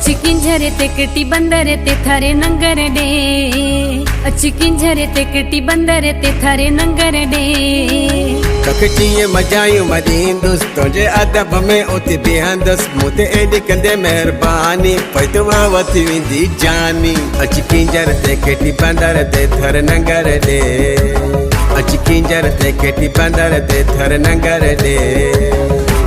अच्छी किंझरे ते किटी बंदरे ते थारे नंगर डे। अच्छी किंझरे ते किटी बंदरे ते थारे नंगर डे। कखटीअ मजायूं मदींदुसि तुंहिंजे अदब में उते बीहंदुसि मूं ते एॾी कंदे महिरबानी पैतवा वठी वेंदी जानी। अची किंझर ते किटी बंदर ते थर नंगर डे। अची किंझर ते किटी बंदर ते थर नंगर डे।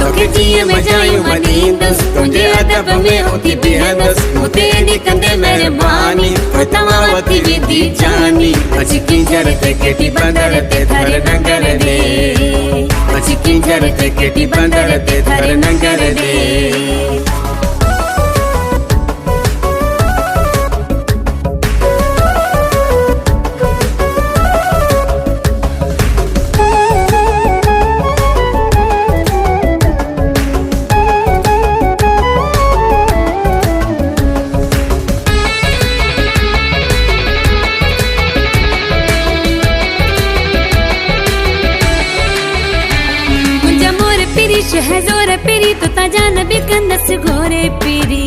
तोखे जीअं मजायूं मदींदुसि तुंहिंजे अदब में उते बीहंदुसि मूं ते एॾी कंदे महिरबानी पैतवा वठी वेंदी जानी। अची किंझर ते किटी बंदर ते थर नंगर डे। अची किंझर ते किटी बंदर ते थर नंगर डे। शहज़ोर पिरी तो ता जान भी कंदस घोरे पिरी।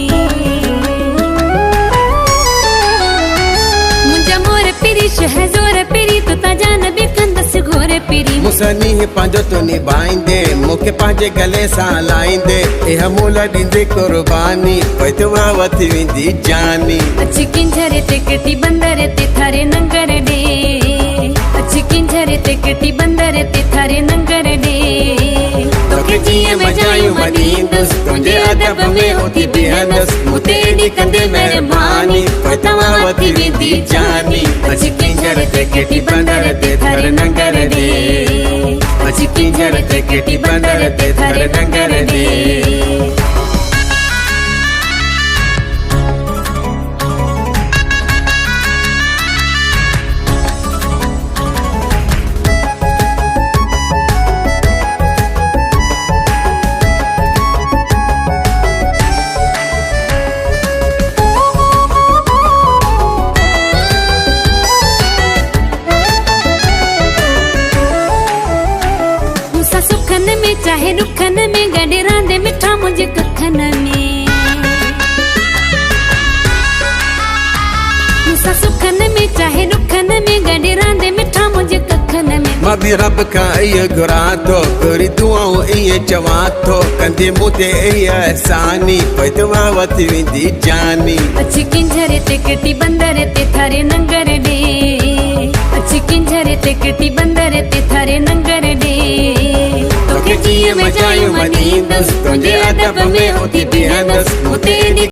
मुंजा मोर पिरी शहज़ोर पिरी तो ता जान भी कंदस घोरे पिरी। मुसनी पांजो तो निभाईंदे मूंखे पंहिंजे गले सां लाईंदे इहा मोल ॾींदे कुर्बानी पैतवा वठी वेंदी जानी। अच्छी किंझरे ते किटी बंदर ते थारे नंगर डे। अच्छी किंझरे ते किटी बंदर ते थारे नंगर डे। तोखे जीअं मजायूं मदींदुसि तुंहिंजे अदब में उते बीहंदुसि मूं ते एॾी कंदे महिरबानी पैतवा वठी वेंदी जानी। अची किंझर ते किटी बंदर ते थर नंगर डे। अची किंझर ते किटी बंदर ते थर नंगर डे। चाहे रुखन में गॾे रांदे मिठा मुंहिंजे कखन में। मूंसां सुखन में चाहे रुखन में गॾे रांदे मिठा मुंहिंजे कखन में। मां बि रब खां इहो घुरां थो घुरी दुआऊं इएं चवां थो कंदे मूं ते इहा अहसानी पैतवा वठी वेंदी जानी। अच्छी किंझरे ते किटी बंदर ते थारे नंगर डे। अच्छी किंझरे ते किटी बंदर ते थारे नंगर डे। तोखे जीअं मजायूं मदींदुसि तुंहिंजे अदब में उते बीहंदुसि मूं ते